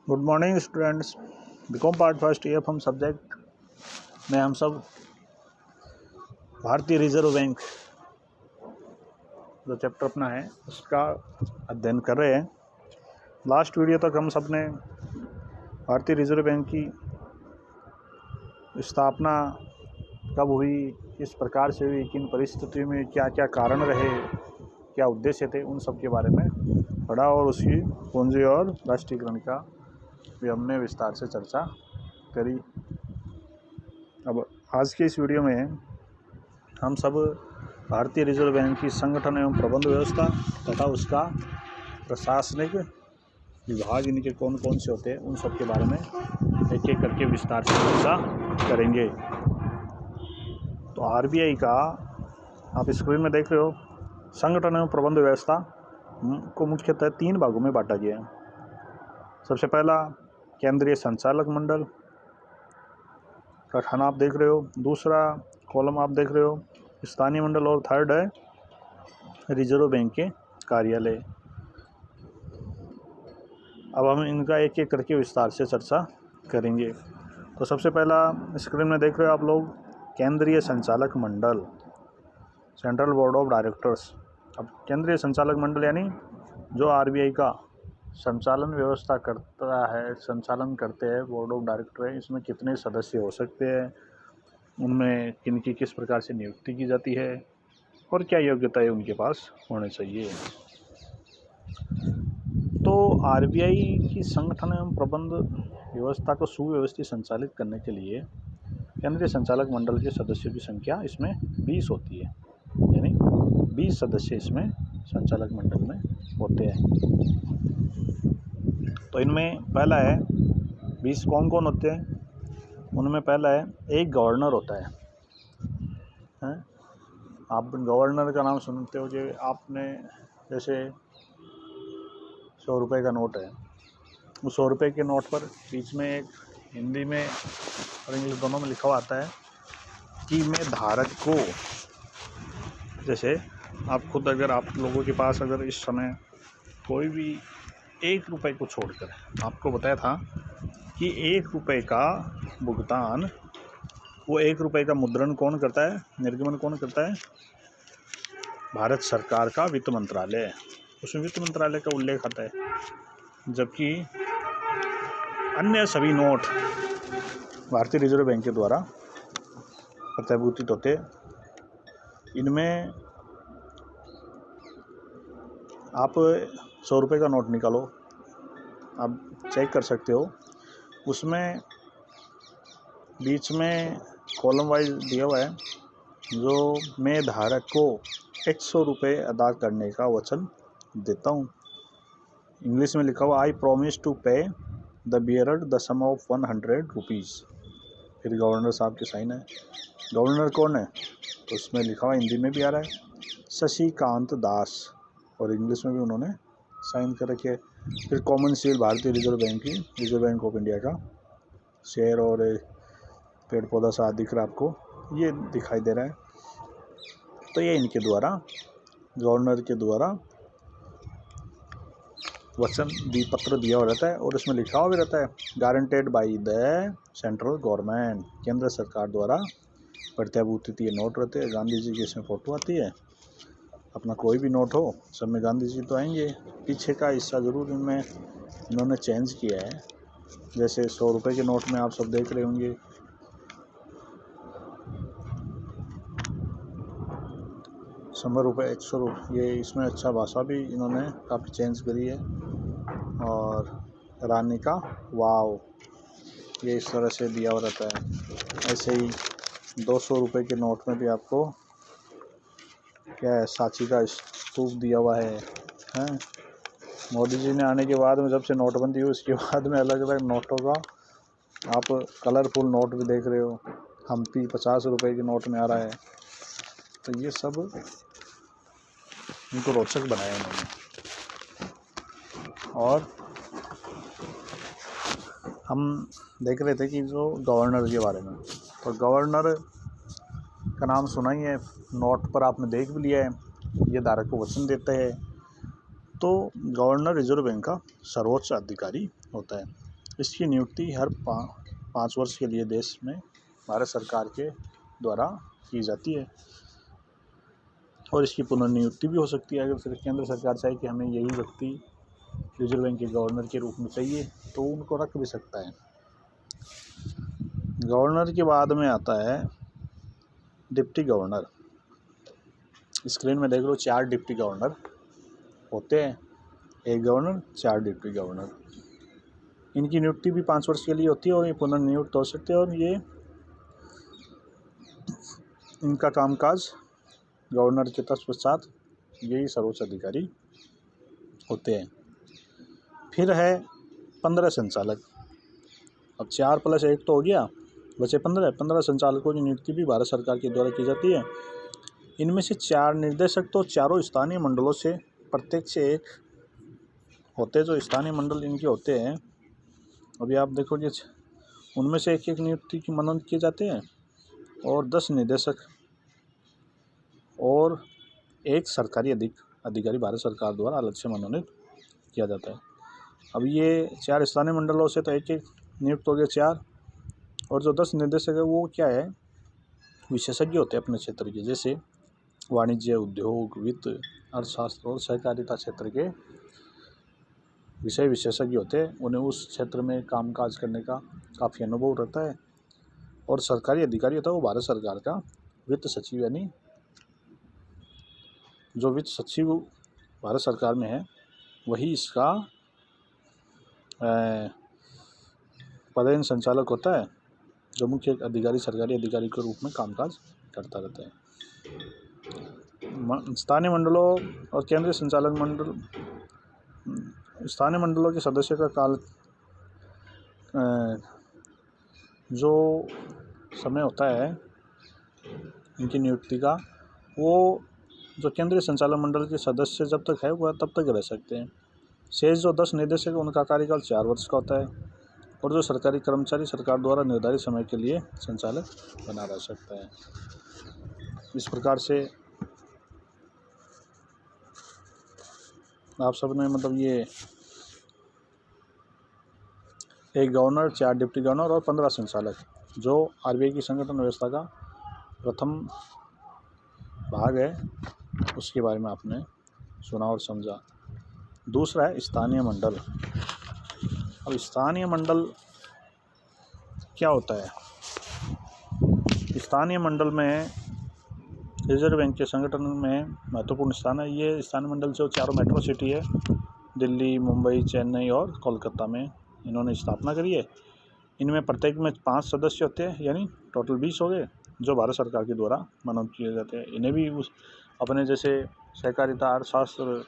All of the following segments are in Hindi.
Good morning students. BCom part first EF हम सब्जेक्ट में हम सब भारतीय रिजर्व बैंक जो चैप्टर अपना है उसका अध्ययन कर रहे हैं। लास्ट वीडियो तक हम सब ने भारतीय रिजर्व बैंक की स्थापना कब हुई, किस प्रकार से हुई, किन परिस्थितियों में क्या क्या कारण रहे, क्या उद्देश्य थे, उन सब के बारे में पढ़ा और उसकी पूंजी और राष्ट्रीयकरण का भी हमने विस्तार से चर्चा करी। अब आज के इस वीडियो में हम सब भारतीय रिजर्व बैंक की संगठन एवं प्रबंध व्यवस्था तथा उसका प्रशासनिक विभाग इनके कौन कौन से होते हैं उन सब के बारे में एक एक करके विस्तार से चर्चा करेंगे। तो आरबीआई का आप स्क्रीन में देख रहे हो, संगठन एवं प्रबंध व्यवस्था को मुख्यतः 3 भागों में बांटा गया है। सबसे पहला केंद्रीय संचालक मंडल का खाना आप देख रहे हो, दूसरा कॉलम आप देख रहे हो स्थानीय मंडल, और थर्ड है रिजर्व बैंक के कार्यालय। अब हम इनका एक एक करके विस्तार से चर्चा करेंगे। तो सबसे पहला स्क्रीन में देख रहे हो आप लोग केंद्रीय संचालक मंडल, सेंट्रल बोर्ड ऑफ डायरेक्टर्स। अब केंद्रीय संचालक मंडल यानी जो आरबीआई का संचालन व्यवस्था करता है, संचालन करते हैं, बोर्ड ऑफ डायरेक्टर है। इसमें कितने सदस्य हो सकते हैं, उनमें किनकी किस प्रकार से नियुक्ति की जाती है और क्या योग्यताएं उनके पास होनी चाहिए। तो आरबीआई की संगठन एवं प्रबंध व्यवस्था को सुव्यवस्थित संचालित करने के लिए केंद्रीय संचालक मंडल के सदस्यों की संख्या इसमें 20 होती है, यानी 20 सदस्य इसमें संचालक मंडल में होते हैं। तो इनमें पहला है 20 कौन कौन होते हैं, उनमें पहला है एक गवर्नर होता है। आप गवर्नर का नाम सुनते हो, जो आपने जैसे 100 रुपये का नोट है, उस 100 रुपये के नोट पर बीच में एक हिंदी में और इंग्लिश दोनों में लिखा हुआ आता है कि मैं धारक को, जैसे आप खुद अगर आप लोगों के पास अगर इस समय कोई भी 1 रुपये को छोड़कर आपको बताया था कि 1 रुपये का भुगतान, वो 1 रुपये का मुद्रण कौन करता है, निर्गमन कौन करता है, भारत सरकार का वित्त मंत्रालय। उसमें वित्त मंत्रालय का उल्लेख आता है, जबकि अन्य सभी नोट भारतीय रिजर्व बैंक के द्वारा प्रत्याभूतित होते। इनमें आप 100 रुपये का नोट निकालो, आप चेक कर सकते हो, उसमें बीच में कॉलम वाइज दिया हुआ है जो मैं धारक को 100 रुपये अदा करने का वचन देता हूँ। इंग्लिश में लिखा हुआ I promise to pay the bearer the sum of 100 rupees. फिर गवर्नर साहब की साइन है। गवर्नर कौन है, तो उसमें लिखा हुआ हिंदी में भी आ रहा है शशिकांत दास, और इंग्लिश में भी उन्होंने साइन कर रखे। फिर कॉमन सील भारतीय रिजर्व बैंक की, रिजर्व बैंक ऑफ इंडिया का शेयर और पेड़ पौधा सा दिख रहा है आपको, ये दिखाई दे रहा है। तो ये इनके द्वारा, गवर्नर के द्वारा वचन पत्र दिया हुआ रहता है, और उसमें लिखा हुआ भी रहता है guaranteed by the central government, केंद्र सरकार द्वारा प्रत्याभूतित ये नोट रहते हैं। गांधी जी की इसमें फ़ोटो आती है, अपना कोई भी नोट हो सब में गांधी जी तो आएंगे। पीछे का हिस्सा ज़रूर इनमें इन्होंने चेंज किया है, जैसे 100 रुपये के नोट में आप सब देख रहे होंगे 100 रुपये, 100 रुपये, ये इसमें अच्छा भाषा भी इन्होंने काफ़ी चेंज करी है। और रानी का वाव, ये इस तरह से दिया हुआ रहता है। ऐसे ही 200 रुपये के नोट में भी आपको क्या है, सांची का स्तूप दिया हुआ है। मोदी जी ने आने के बाद में जब से नोटबंदी हुई उसके बाद में अलग अलग नोटों का आप कलरफुल नोट भी देख रहे हो। हम्पी 50 रुपये के नोट में आ रहा है। तो ये सब इनको रोचक बनाया इन्होंने। और हम देख रहे थे कि जो गवर्नर के बारे में, तो गवर्नर का नाम सुना ही है, नोट पर आपने देख भी लिया है, ये धारक को वचन देते हैं। तो गवर्नर रिजर्व बैंक का सर्वोच्च अधिकारी होता है। इसकी नियुक्ति हर 5 वर्ष के लिए देश में भारत सरकार के द्वारा की जाती है और इसकी पुनर्नियुक्ति भी हो सकती है। अगर केंद्र सरकार चाहे कि हमें यही व्यक्ति रिजर्व बैंक के गवर्नर के रूप में चाहिए तो उनको रख भी सकता है। गवर्नर के बाद में आता है डिप्टी गवर्नर। स्क्रीन में देख लो 4 डिप्टी गवर्नर होते हैं, एक गवर्नर 4 डिप्टी गवर्नर। इनकी नियुक्ति भी 5 वर्ष के लिए होती है और ये पुनर्नियुक्त हो सकते हैं और ये इनका कामकाज गवर्नर के तत्पश्चात यही सर्वोच्च अधिकारी होते हैं। फिर है 15 संचालक। अब 4 + 1 तो हो गया, बचे 15 संचालकों की नियुक्ति भी भारत सरकार के द्वारा की जाती है। इनमें से 4 निर्देशक तो चारों स्थानीय मंडलों से प्रत्येक से एक होते हैं। जो स्थानीय मंडल इनके होते हैं, अभी आप देखोगे उनमें से एक नियुक्ति की मनोनीत किए जाते हैं और 10 निर्देशक और एक सरकारी अधिकारी भारत सरकार द्वारा अलग से मनोनीत किया जाता है। अब ये 4 स्थानीय मंडलों से तो एक नियुक्त हो गए 4 और जो 10 निर्देशक है वो क्या है, विशेषज्ञ होते हैं अपने क्षेत्र के, जैसे वाणिज्य, उद्योग, वित्त, अर्थशास्त्र और सहकारिता क्षेत्र के विषय विशेषज्ञ होते हैं। उन्हें उस क्षेत्र में कामकाज करने का काफ़ी अनुभव रहता है। और सरकारी अधिकारी होता है वो भारत सरकार का वित्त सचिव, यानी जो वित्त सचिव भारत सरकार में है वही इसका पदेन संचालक होता है, जो मुख्य अधिकारी सरकारी अधिकारी के रूप में कामकाज करता रहता है। स्थानीय मंडलों और केंद्रीय संचालक मंडल, स्थानीय मंडलों के सदस्यों का काल जो समय होता है इनकी नियुक्ति का, वो जो केंद्रीय संचालक मंडल के सदस्य जब तक है वह तब तक रह सकते हैं। शेष जो 10 निर्देशक उनका कार्यकाल 4 वर्ष का होता है और जो सरकारी कर्मचारी सरकार द्वारा निर्धारित समय के लिए संचालक बना रह सकता है। इस प्रकार से आप सब ने मतलब ये एक गवर्नर, 4 डिप्टी गवर्नर और 15 संचालक जो आरबीआई की संगठन व्यवस्था का प्रथम भाग है उसके बारे में आपने सुना और समझा। दूसरा है स्थानीय मंडल। अब स्थानीय मंडल क्या होता है? स्थानीय मंडल में रिजर्व बैंक के संगठन में महत्वपूर्ण स्थान है। ये स्थानीय मंडल जो 4 मेट्रो सिटी है, दिल्ली, मुंबई, चेन्नई और कोलकाता में इन्होंने स्थापना करी है। इनमें प्रत्येक में 5 सदस्य होते हैं, यानी टोटल 20 हो गए, जो भारत सरकार के द्वारा मनोनीत किए जाते हैं। इन्हें भी उस अपने जैसे सहकारिता, अर्थशास्त्र,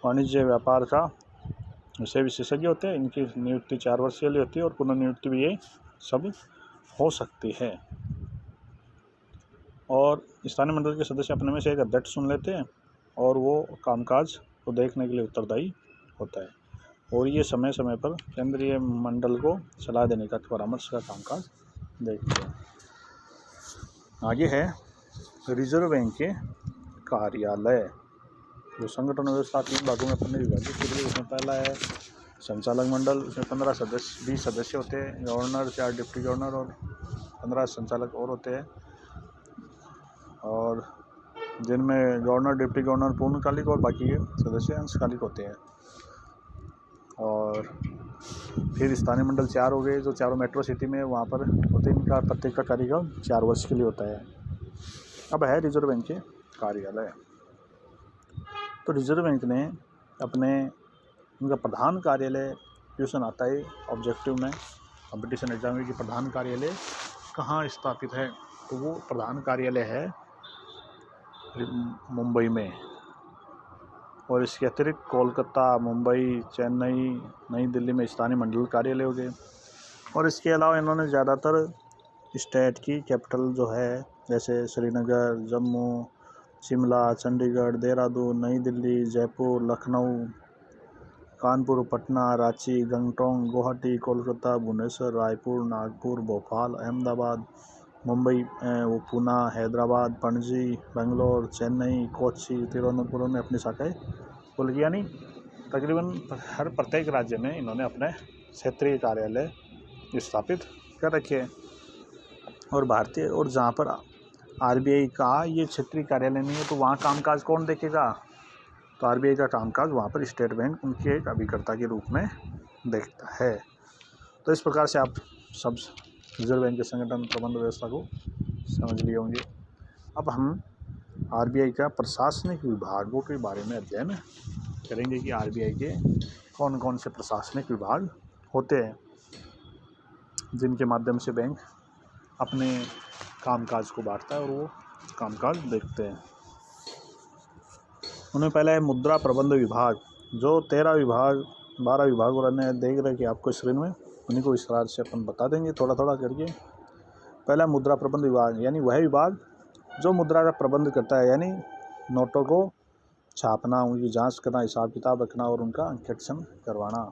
वाणिज्य, व्यापार का विषय विशेषज्ञ होते हैं। इनकी नियुक्ति 4 वर्ष के लिए होती है और पुनर्नियुक्ति भी ये सब हो सकती है। और स्थानीय मंडल के सदस्य अपने में से एक अध्यक्ष चुन लेते हैं और वो कामकाज को देखने के लिए उत्तरदायी होता है और ये समय समय पर केंद्रीय मंडल को सलाह देने का, परामर्श का कामकाज देखते हैं। आगे है रिजर्व बैंक के कार्यालय। जो संगठन व्यवस्था 3 भागों में अपने विभाजित की गई। उसमें पहला है संचालक मंडल। उसमें 20 सदस्य होते हैं, गवर्नर, 4 डिप्टी गवर्नर और 15 संचालक और होते हैं, और जिनमें गवर्नर, डिप्टी गवर्नर पूर्णकालिक और बाकी के सदस्य अंशकालिक होते हैं। और फिर स्थानीय मंडल 4 हो गए, जो चारों मेट्रो सिटी में वहाँ पर होते हैं। इनका प्रत्येक का कार्यकाल 4 वर्ष के लिए होता है। अब है रिजर्व बैंक के कार्यालय। तो रिजर्व बैंक ने अपने उनका प्रधान कार्यालय, क्वेश्चन आता है ऑब्जेक्टिव में कंपटीशन एग्जाम में कि प्रधान कार्यालय कहाँ स्थापित है, तो वो प्रधान कार्यालय है मुंबई में। और इसके अतिरिक्त कोलकाता, मुंबई, चेन्नई, नई दिल्ली में स्थानीय मंडल कार्यालय हो गए। और इसके अलावा इन्होंने ज़्यादातर स्टेट की कैपिटल जो है, जैसे श्रीनगर, जम्मू, शिमला, चंडीगढ़, देहरादून, नई दिल्ली, जयपुर, लखनऊ, कानपुर, पटना, रांची, गंगटोक, गुवाहाटी, कोलकाता, भुवनेश्वर, रायपुर, नागपुर, भोपाल, अहमदाबाद, मुंबई, पूना, हैदराबाद, पणजी, बेंगलोर, चेन्नई, कोच्चि, तिरुवनंतपुरम में अपनी शाखाएं खोल गई। यानी तकरीबन हर प्रत्येक राज्य में इन्होंने अपने क्षेत्रीय कार्यालय स्थापित कर रखे हैं। और भारतीय और जहाँ पर आरबीआई का ये क्षेत्रीय कार्यालय नहीं है तो वहाँ कामकाज कौन देखेगा? तो आरबीआई का कामकाज वहाँ पर स्टेट बैंक उनके एक अभिकर्ता के रूप में देखता है। तो इस प्रकार से आप सब रिजर्व बैंक के संगठन प्रबंध व्यवस्था को समझ लिए होंगे। अब हम आरबीआई का प्रशासनिक विभागों के बारे में अध्ययन करेंगे कि आरबीआई के कौन कौन से प्रशासनिक विभाग होते हैं जिनके माध्यम से बैंक अपने कामकाज को बांटता है और वो कामकाज देखते हैं। उनमें पहला है मुद्रा प्रबंध विभाग, जो 13 विभाग 12 विभाग और अन्य देख रहे कि आपको स्क्रीन में, उन्हीं को विस्तार से अपन बता देंगे थोड़ा थोड़ा करके। पहला मुद्रा प्रबंध विभाग, यानी वह विभाग जो मुद्रा का प्रबंध करता है, यानी नोटों को छापना, उनकी जांच करना, हिसाब किताब रखना और उनका अंकेक्षण करवाना,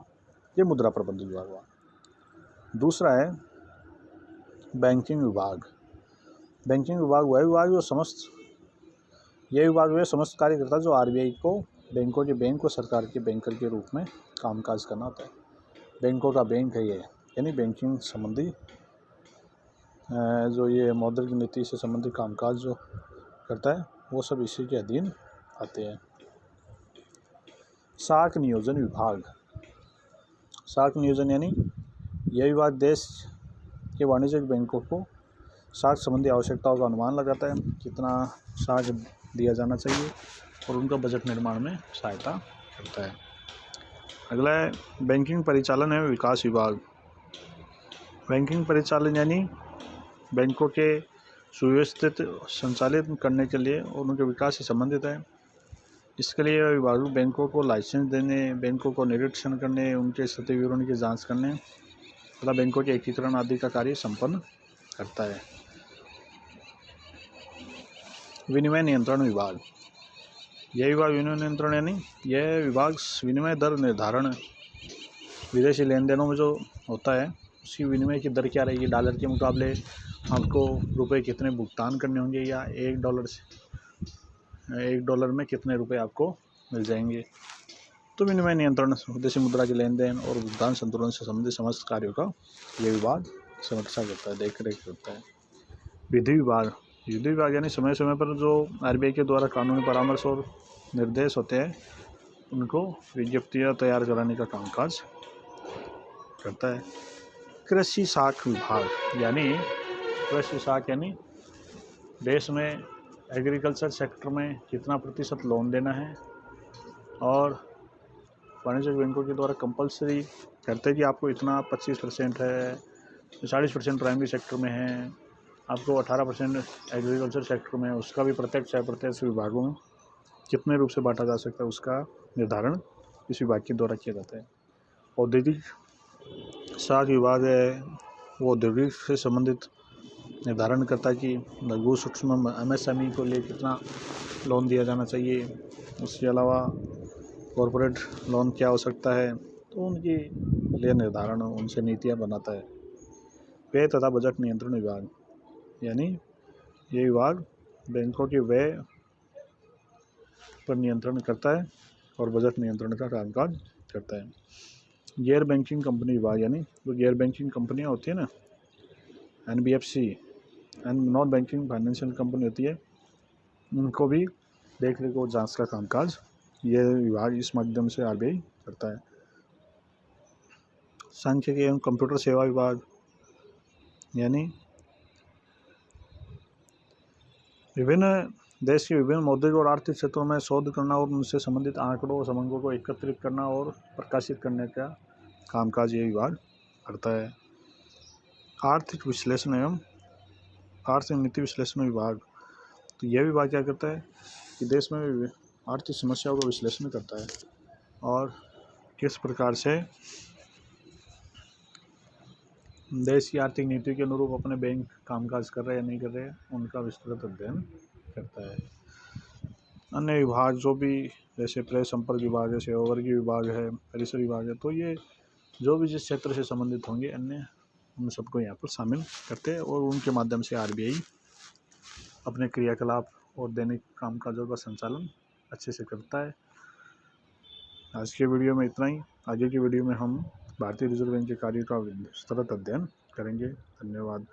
ये मुद्रा प्रबंध विभाग हुआ। दूसरा है बैंकिंग विभाग। बैंकिंग विभाग वह विभाग जो यह विभाग वह समस्त कार्य करता है जो आरबीआई को बैंकों के बैंक को सरकार के बैंकर के रूप में कामकाज करना होता है। बैंकों का बैंक है ये, यानी बैंकिंग संबंधी जो ये मौद्रिक नीति से संबंधित कामकाज जो करता है वो सब इसी के अधीन आते हैं। साख नियोजन विभाग। साख नियोजन यानी यह विभाग देश के वाणिज्यिक बैंकों को साख संबंधी आवश्यकताओं का अनुमान लगाता है, कितना साख दिया जाना चाहिए और उनका बजट निर्माण में सहायता करता है। अगला है बैंकिंग परिचालन एवं विकास विभाग। बैंकिंग परिचालन यानी बैंकों के सुव्यवस्थित संचालित करने के लिए और उनके विकास से संबंधित है। इसके लिए विभाग बैंकों को लाइसेंस देने, बैंकों को निरीक्षण करने, उनके स्थिति विवरण की जांच करने तथा बैंकों के एकीकरण आदि का कार्य संपन्न करता है। विनिमय नियंत्रण विभाग। यह विभाग विनिमय नियंत्रण यानी यह विभाग विनिमय दर निर्धारण, विदेशी लेन देनों में जो होता है उसकी विनिमय की दर क्या रहेगी, डॉलर के मुकाबले आपको रुपए कितने भुगतान करने होंगे या एक डॉलर में कितने रुपए आपको मिल जाएंगे। तो विनिमय नियंत्रण विदेशी मुद्रा के लेन देन और भुगतान संतुलन से संबंधित समस्त कार्यों का यह विभाग समीक्षा करता है, देख रेख करता है। विधि विभाग। विधि विभाग यानी समय समय पर जो आरबीआई के द्वारा कानूनी परामर्श और निर्देश होते हैं उनको विज्ञप्तियाँ तैयार कराने का कामकाज करता है। कृषि साख विभाग यानी कृषि साख यानी देश में एग्रीकल्चर सेक्टर में कितना प्रतिशत लोन देना है और वाणिज्यिक बैंकों के द्वारा कंपलसरी करते हैं कि आपको इतना 25% है, 40% प्राइमरी सेक्टर में है, आपको 18% एग्रीकल्चर सेक्टर में है, उसका भी प्रत्यक्ष अप्रत्यक्ष विभागों में कितने रूप से बांटा जा सकता है उसका निर्धारण इस विभाग के द्वारा किया जाता है। औद्योगिक साख विभाग है वो औद्योगिक से संबंधित निर्धारण करता है कि लघु सूक्ष्म एमएसएमई को लिए कितना लोन दिया जाना चाहिए। उसके अलावा कॉरपोरेट लोन क्या हो सकता है, तो उनकी लिए निर्धारण उनसे नीतियाँ बनाता है। व्यय तथा बजट नियंत्रण विभाग यानी ये विभाग बैंकों के व्यय पर नियंत्रण करता है और बजट नियंत्रण का कामकाज करता है। गैर बैंकिंग कंपनी विभाग यानी जो गैर बैंकिंग कंपनियां होती है ना, NBFC and non banking financial company होती है, उनको भी देख रेख और जांच का कामकाज ये विभाग इस माध्यम से आरबीआई करता है। सांख्यिकी एवं कंप्यूटर सेवा विभाग यानी विभिन्न देश के विभिन्न मौद्रिक और आर्थिक क्षेत्रों में शोध करना और उनसे संबंधित आंकड़ों और समंगों को एकत्रित करना और प्रकाशित करने का कामकाज ये विभाग करता है। आर्थिक विश्लेषण एवं आर्थिक नीति विश्लेषण विभाग, तो यह विभाग क्या करता है कि देश में आर्थिक समस्याओं का विश्लेषण करता है और किस प्रकार से देश की आर्थिक नीति के अनुरूप अपने बैंक कामकाज कर रहे हैं या नहीं कर रहे हैं उनका विस्तृत अध्ययन करता है। अन्य विभाग जो भी जैसे प्रेस संपर्क विभाग है, सेवा वर्गीय विभाग है, परिसर विभाग है, तो ये जो भी जिस क्षेत्र से संबंधित होंगे अन्य उन सबको यहाँ पर शामिल करते हैं और उनके माध्यम से आरबीआई अपने क्रियाकलाप और दैनिक कामकाजों का संचालन अच्छे से करता है। आज के वीडियो में इतना ही। आगे की वीडियो में हम भारतीय रिजर्व बैंक के कार्यों का विस्तृत अध्ययन करेंगे। धन्यवाद।